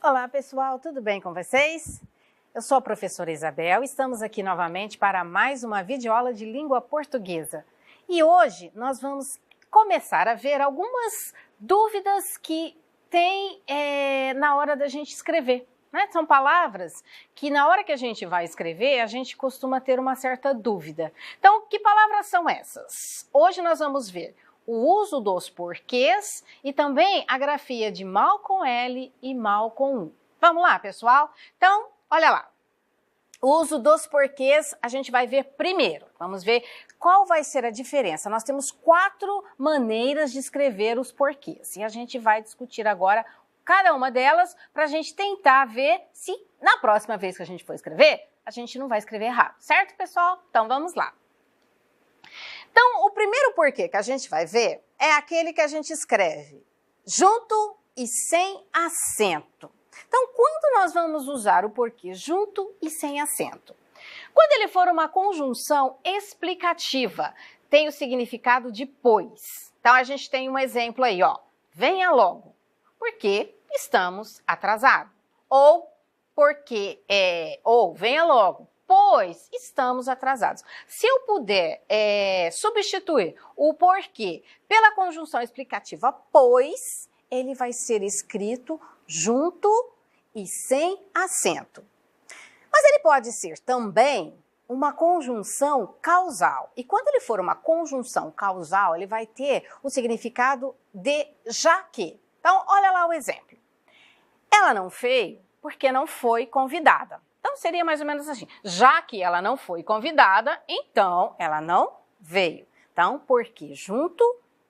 Olá pessoal, tudo bem com vocês? Eu sou a professora Isabel, estamos aqui novamente para mais uma videoaula de língua portuguesa. E hoje nós vamos começar a ver algumas dúvidas que tem na hora da gente escrever. Né? São palavras que na hora que a gente vai escrever, a gente costuma ter uma certa dúvida. Então, que palavras são essas? Hoje nós vamos ver o uso dos porquês e também a grafia de mal com L e mal com U. Vamos lá, pessoal? Então, olha lá. O uso dos porquês a gente vai ver primeiro. Vamos ver qual vai ser a diferença. Nós temos 4 maneiras de escrever os porquês e a gente vai discutir agora cada uma delas para a gente tentar ver se na próxima vez que a gente for escrever, a gente não vai escrever errado, certo, pessoal? Então, vamos lá. Então, o primeiro porquê que a gente vai ver é aquele que a gente escreve junto e sem acento. Então, quando nós vamos usar o porquê junto e sem acento? Quando ele for uma conjunção explicativa, tem o significado de pois. Então, a gente tem um exemplo aí, ó. Venha logo, porque estamos atrasados. Ou venha logo, pois estamos atrasados. Se eu puder substituir o porquê pela conjunção explicativa pois, ele vai ser escrito junto e sem acento. Mas ele pode ser também uma conjunção causal. E quando ele for uma conjunção causal, ele vai ter o significado de já que. Então, olha lá o exemplo. Ela não veio porque não foi convidada. Então, seria mais ou menos assim. Já que ela não foi convidada, então ela não veio. Então, porquê junto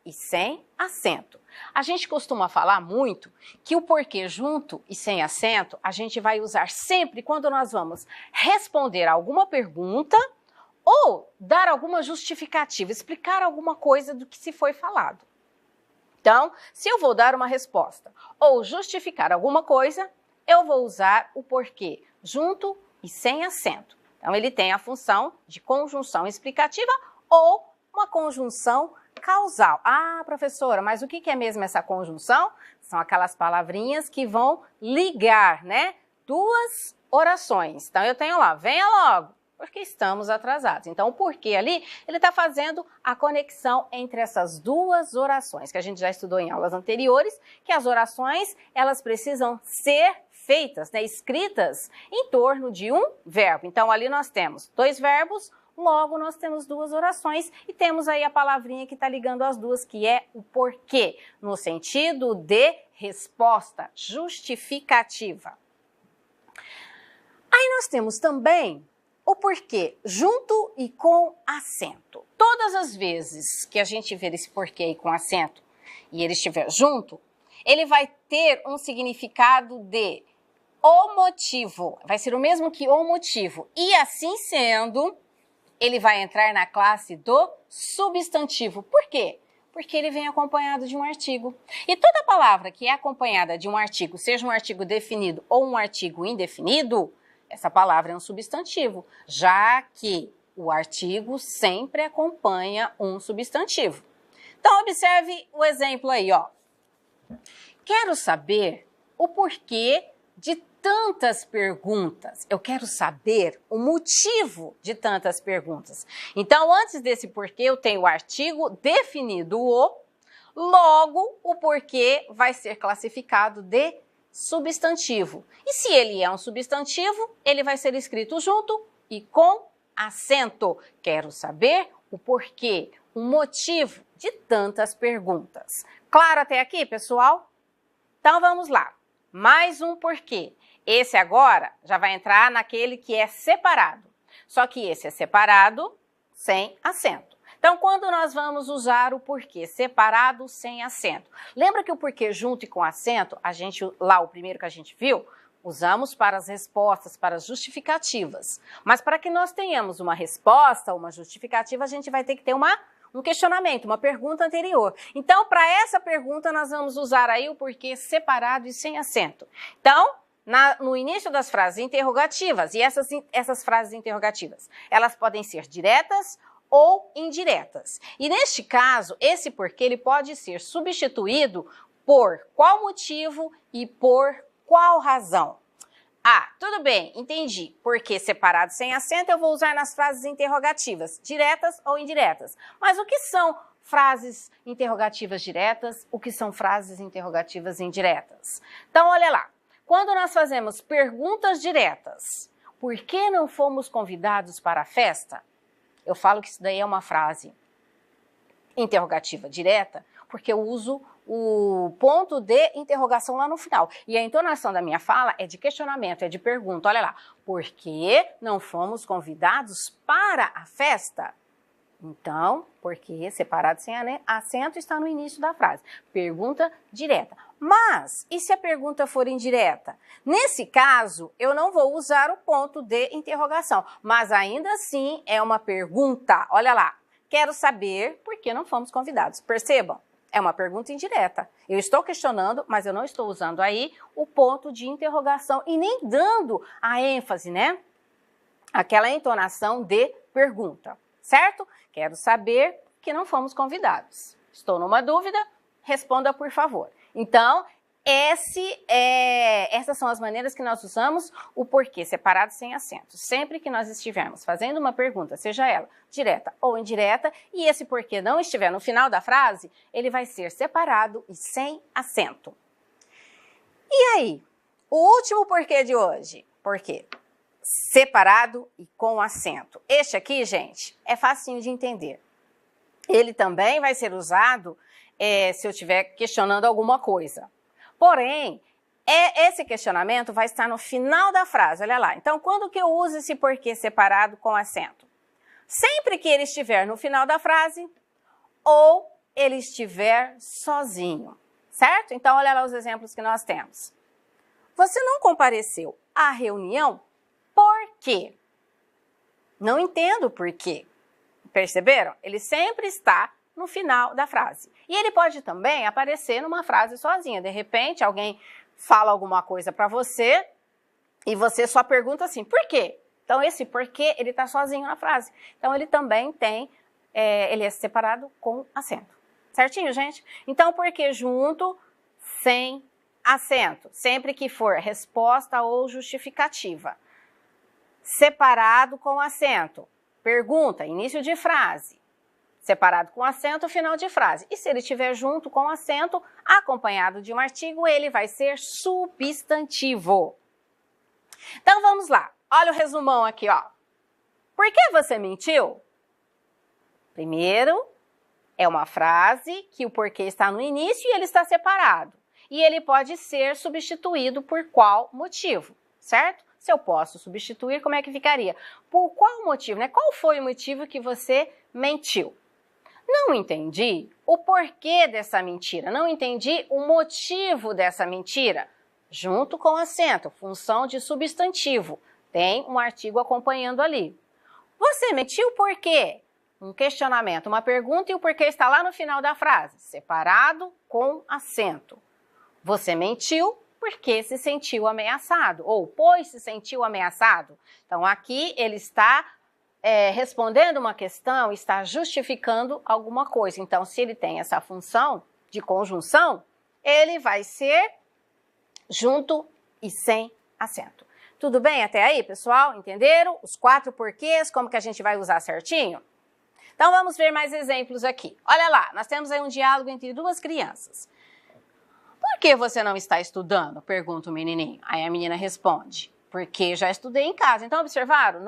e sem acento. A gente costuma falar muito que o porquê junto e sem acento a gente vai usar sempre quando nós vamos responder a alguma pergunta ou dar alguma justificativa, explicar alguma coisa do que se foi falado. Então, se eu vou dar uma resposta ou justificar alguma coisa, eu vou usar o porquê junto e sem acento. Então, ele tem a função de conjunção explicativa ou uma conjunção causal. Ah, professora, mas o que é mesmo essa conjunção? São aquelas palavrinhas que vão ligar, né? Duas orações. Então, eu tenho lá, venha logo, porque estamos atrasados. Então, o porquê ali, ele está fazendo a conexão entre essas duas orações, que a gente já estudou em aulas anteriores, que as orações, elas precisam ser feitas, né, escritas em torno de um verbo. Então, ali nós temos 2 verbos, logo nós temos 2 orações e temos aí a palavrinha que está ligando as duas, que é o porquê, no sentido de resposta justificativa. Aí nós temos também o porquê junto e com acento. Todas as vezes que a gente ver esse porquê com acento e ele estiver junto, ele vai ter um significado de o motivo. Vai ser o mesmo que o motivo. E assim sendo, ele vai entrar na classe do substantivo. Por quê? Porque ele vem acompanhado de um artigo. E toda palavra que é acompanhada de um artigo, seja um artigo definido ou um artigo indefinido, essa palavra é um substantivo, já que o artigo sempre acompanha um substantivo. Então, observe o exemplo aí, ó. Quero saber o porquê de tantas perguntas. Eu quero saber o motivo de tantas perguntas. Então, antes desse porquê, eu tenho o artigo definido o, logo o porquê vai ser classificado de substantivo. E se ele é um substantivo, ele vai ser escrito junto e com acento. Quero saber o porquê, o motivo de tantas perguntas. Claro até aqui, pessoal? Então, vamos lá. Mais um porquê. Esse agora já vai entrar naquele que é separado. Só que esse é separado sem acento. Então, quando nós vamos usar o porquê separado sem acento? Lembra que o porquê junto e com acento, o primeiro que a gente viu, usamos para as respostas, para as justificativas. Mas para que nós tenhamos uma resposta, uma justificativa, a gente vai ter que ter um questionamento, uma pergunta anterior. Então, para essa pergunta, nós vamos usar aí o porquê separado e sem acento. Então, no início das frases interrogativas, e essas frases interrogativas, elas podem ser diretas ou indiretas. E neste caso, esse porquê ele pode ser substituído por qual motivo e por qual razão? Ah, tudo bem, entendi. Porque separado sem acento eu vou usar nas frases interrogativas, diretas ou indiretas. Mas o que são frases interrogativas diretas? O que são frases interrogativas indiretas? Então, olha lá. Quando nós fazemos perguntas diretas, por que não fomos convidados para a festa? Eu falo que isso daí é uma frase interrogativa direta, porque eu uso o ponto de interrogação lá no final. E a entonação da minha fala é de questionamento, é de pergunta. Olha lá, por que não fomos convidados para a festa? Então, porque separado sem acento está no início da frase. Pergunta direta. Mas, e se a pergunta for indireta? Nesse caso, eu não vou usar o ponto de interrogação, mas ainda assim é uma pergunta. Olha lá, quero saber por que não fomos convidados. Percebam? É uma pergunta indireta. Eu estou questionando, mas eu não estou usando aí o ponto de interrogação e nem dando a ênfase, né? Aquela entonação de pergunta, certo? Quero saber que não fomos convidados. Estou numa dúvida? Responda, por favor. Então, essas são as maneiras que nós usamos o porquê separado sem acento. Sempre que nós estivermos fazendo uma pergunta, seja ela direta ou indireta, e esse porquê não estiver no final da frase, ele vai ser separado e sem acento. E aí, o último porquê de hoje. Porquê? Separado e com acento. Este aqui, gente, é facinho de entender. Ele também vai ser usado se eu estiver questionando alguma coisa. Porém, esse questionamento vai estar no final da frase, olha lá. Então, quando que eu uso esse porquê separado com acento? Sempre que ele estiver no final da frase ou ele estiver sozinho, certo? Então, olha lá os exemplos que nós temos. Você não compareceu à reunião por quê? Não entendo por quê. Perceberam? Ele sempre está no final da frase. E ele pode também aparecer numa frase sozinha. De repente, alguém fala alguma coisa para você e você só pergunta assim, por quê? Então, esse porquê, ele está sozinho na frase. Então, ele também tem, ele é separado com acento. Certinho, gente? Então, porquê junto, sem acento. Sempre que for resposta ou justificativa. Separado com acento. Pergunta, início de frase. Separado com acento, final de frase. E se ele estiver junto com acento, acompanhado de um artigo, ele vai ser substantivo. Então, vamos lá. Olha o resumão aqui, ó. Por que você mentiu? Primeiro, é uma frase que o porquê está no início e ele está separado. E ele pode ser substituído por qual motivo, certo? Se eu posso substituir, como é que ficaria? Por qual motivo, né? Qual foi o motivo que você mentiu? Não entendi o porquê dessa mentira, não entendi o motivo dessa mentira. Junto com acento, função de substantivo. Tem um artigo acompanhando ali. Você mentiu por quê? Um questionamento, uma pergunta e o porquê está lá no final da frase, separado com acento. Você mentiu porque se sentiu ameaçado, ou pois se sentiu ameaçado. Então, aqui ele está respondendo uma questão, está justificando alguma coisa. Então, se ele tem essa função de conjunção, ele vai ser junto e sem acento. Tudo bem até aí, pessoal? Entenderam? Os 4 porquês, como que a gente vai usar certinho? Então, vamos ver mais exemplos aqui. Olha lá, nós temos aí um diálogo entre 2 crianças. Por que você não está estudando? Pergunta o menininho. Aí a menina responde, porque já estudei em casa. Então, observaram?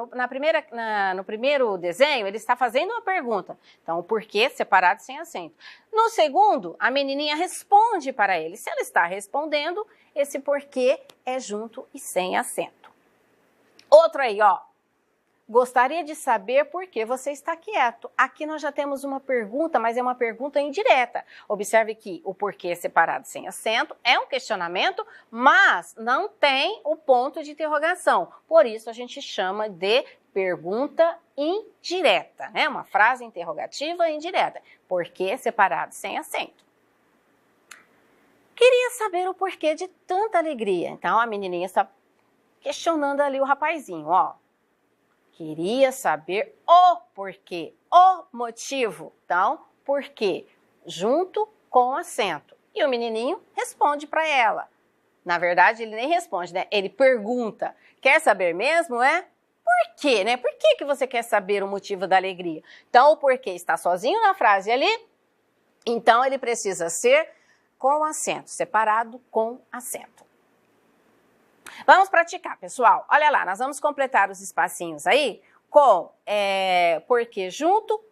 No primeiro desenho, ele está fazendo uma pergunta. Então, o porquê separado sem acento. No segundo, a menininha responde para ele. Se ela está respondendo, esse porquê é junto e sem acento. Outro aí, ó. Gostaria de saber por que você está quieto. Aqui nós já temos uma pergunta, mas é uma pergunta indireta. Observe que o porquê separado sem acento é um questionamento, mas não tem o ponto de interrogação. Por isso a gente chama de pergunta indireta, né? Uma frase interrogativa indireta. Porquê separado sem acento. Queria saber o porquê de tanta alegria. Então a menininha está questionando ali o rapazinho, ó. Queria saber o porquê, o motivo. Então, porquê? Junto com acento. E o menininho responde para ela. Na verdade, ele nem responde, né? Ele pergunta, quer saber mesmo, Por quê, né? Por que você quer saber o motivo da alegria? Então, o porquê está sozinho na frase ali, então ele precisa ser com acento, separado com acento. Vamos praticar, pessoal. Olha lá, nós vamos completar os espacinhos aí com porquê junto,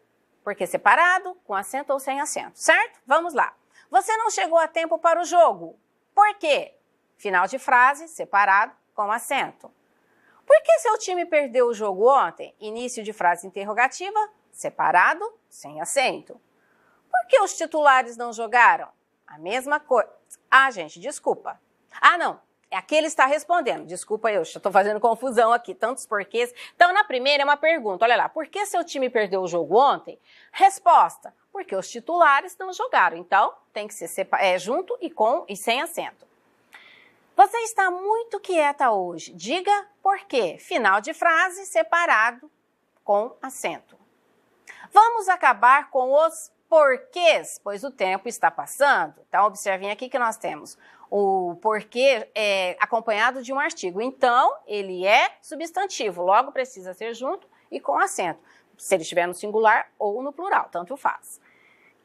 porquê separado, com acento ou sem acento, certo? Vamos lá. Você não chegou a tempo para o jogo. Por quê? Final de frase, separado, com acento. Por que seu time perdeu o jogo ontem? Início de frase interrogativa, separado, sem acento. Por que os titulares não jogaram? A mesma coisa. Ah, gente, desculpa. Ah, não. Aqui ele está respondendo. Desculpa, eu estou fazendo confusão aqui, tantos porquês. Então, na primeira é uma pergunta. Olha lá, por que seu time perdeu o jogo ontem? Resposta, porque os titulares não jogaram. Então, tem que ser junto e com e sem acento. Você está muito quieta hoje. Diga por quê. Final de frase, separado, com acento. Vamos acabar com os porquês, pois o tempo está passando. Então, observem aqui que nós temos o porquê acompanhado de um artigo. Então, ele é substantivo, logo precisa ser junto e com acento. Se ele estiver no singular ou no plural, tanto faz.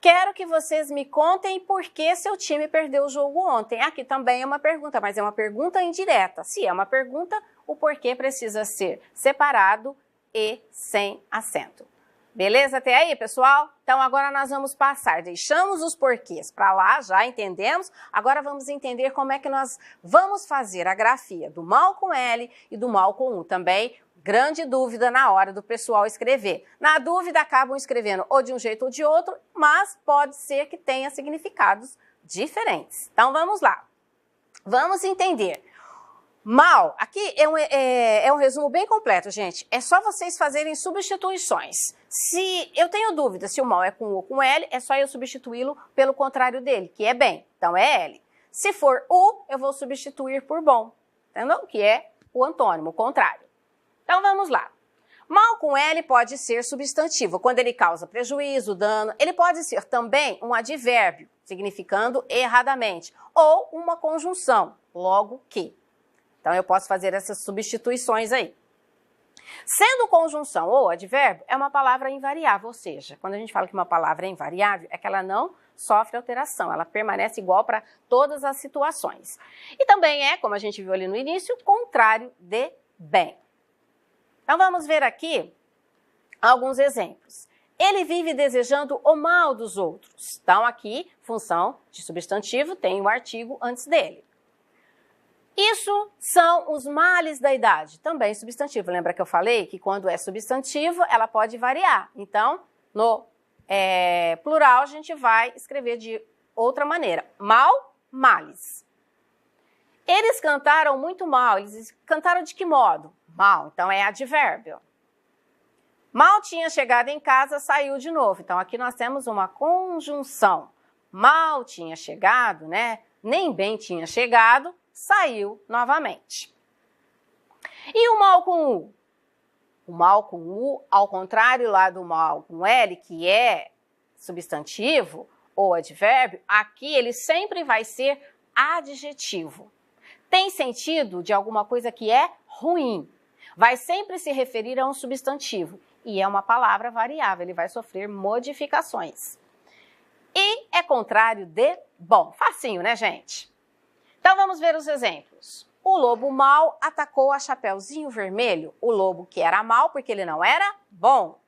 Quero que vocês me contem por que seu time perdeu o jogo ontem. Aqui também é uma pergunta, mas é uma pergunta indireta. Se é uma pergunta, o porquê precisa ser separado e sem acento. Beleza até aí, pessoal? Então, agora nós vamos passar. Deixamos os porquês para lá, já entendemos. Agora vamos entender como é que nós vamos fazer a grafia do mal com L e do mal com U. Também, grande dúvida na hora do pessoal escrever. Na dúvida, acabam escrevendo ou de um jeito ou de outro, mas pode ser que tenha significados diferentes. Então, vamos lá. Vamos entender. Mal, aqui é um resumo bem completo, gente. É só vocês fazerem substituições. Se eu tenho dúvida se o mal é com U ou com L, é só eu substituí-lo pelo contrário dele, que é bem. Então, é L. Se for U, eu vou substituir por bom, entendeu? Que é o antônimo, o contrário. Então, vamos lá. Mal com L pode ser substantivo, quando ele causa prejuízo, dano. Ele pode ser também um advérbio, significando erradamente, ou uma conjunção, logo que. Então, eu posso fazer essas substituições aí. Sendo conjunção ou advérbio, é uma palavra invariável, ou seja, quando a gente fala que uma palavra é invariável, é que ela não sofre alteração, ela permanece igual para todas as situações. E também é, como a gente viu ali no início, contrário de bem. Então, vamos ver aqui alguns exemplos. Ele vive desejando o mal dos outros. Então, aqui, função de substantivo, tem o artigo antes dele. Isso são os males da idade, também substantivo. Lembra que eu falei que quando é substantivo, ela pode variar. Então, no plural, a gente vai escrever de outra maneira. Mal, males. Eles cantaram muito mal. Eles cantaram de que modo? Mal, então é advérbio. Mal tinha chegado em casa, saiu de novo. Então, aqui nós temos uma conjunção. Mal tinha chegado, né? Nem bem tinha chegado, saiu novamente. E o mal com U? O mal com U, ao contrário lá do mal com L, que é substantivo ou advérbio, aqui ele sempre vai ser adjetivo. Tem sentido de alguma coisa que é ruim. Vai sempre se referir a um substantivo. E é uma palavra variável, ele vai sofrer modificações. E é contrário de bom. Facinho, né, gente? Então, vamos ver os exemplos. O lobo mau atacou a Chapeuzinho Vermelho. O lobo que era mau porque ele não era bom.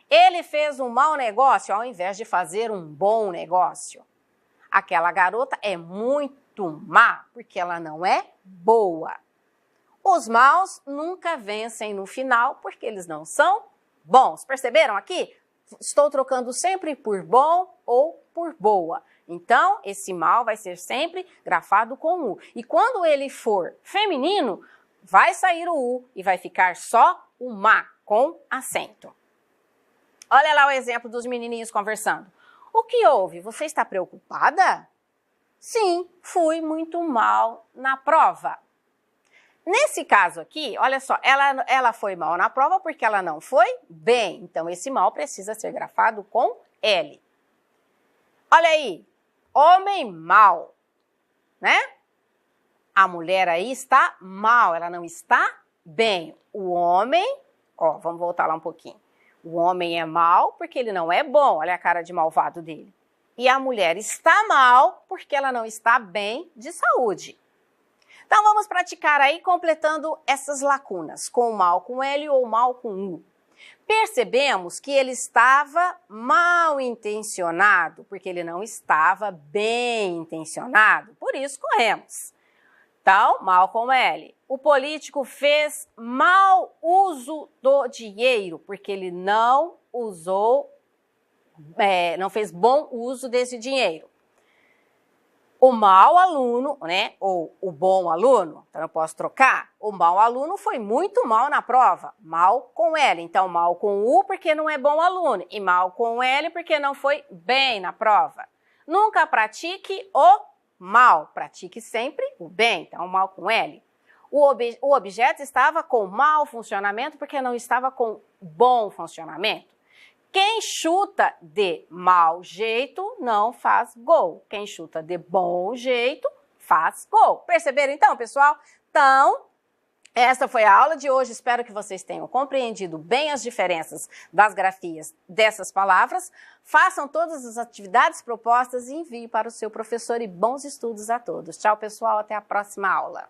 Ele fez um mau negócio ao invés de fazer um bom negócio. Aquela garota é muito má porque ela não é boa. Os maus nunca vencem no final porque eles não são bons. Perceberam aqui? Estou trocando sempre por bom ou por boa. Então, esse mal vai ser sempre grafado com U. E quando ele for feminino, vai sair o U e vai ficar só o má, com acento. Olha lá o exemplo dos menininhos conversando. O que houve? Você está preocupada? Sim, fui muito mal na prova. Nesse caso aqui, olha só, ela foi mal na prova porque ela não foi bem. Então, esse mal precisa ser grafado com L. Olha aí, homem mau, né? A mulher aí está mal, ela não está bem. O homem, ó, vamos voltar lá um pouquinho. O homem é mal porque ele não é bom, olha a cara de malvado dele. E a mulher está mal porque ela não está bem de saúde. Então vamos praticar aí completando essas lacunas, com mal com L ou mal com U. Percebemos que ele estava mal intencionado, porque ele não estava bem intencionado, por isso corremos. Então, mal com L. O político fez mau uso do dinheiro, porque ele não fez bom uso desse dinheiro. O mau aluno, né, ou o bom aluno, então eu posso trocar, o mau aluno foi muito mal na prova, mal com L, então mal com U porque não é bom aluno, e mal com L porque não foi bem na prova. Nunca pratique o mal, pratique sempre o bem, então mal com L. O objeto estava com mau funcionamento porque não estava com bom funcionamento. Quem chuta de mau jeito não faz gol. Quem chuta de bom jeito faz gol. Perceberam então, pessoal? Então, essa foi a aula de hoje. Espero que vocês tenham compreendido bem as diferenças das grafias dessas palavras. Façam todas as atividades propostas e enviem para o seu professor e bons estudos a todos. Tchau, pessoal. Até a próxima aula.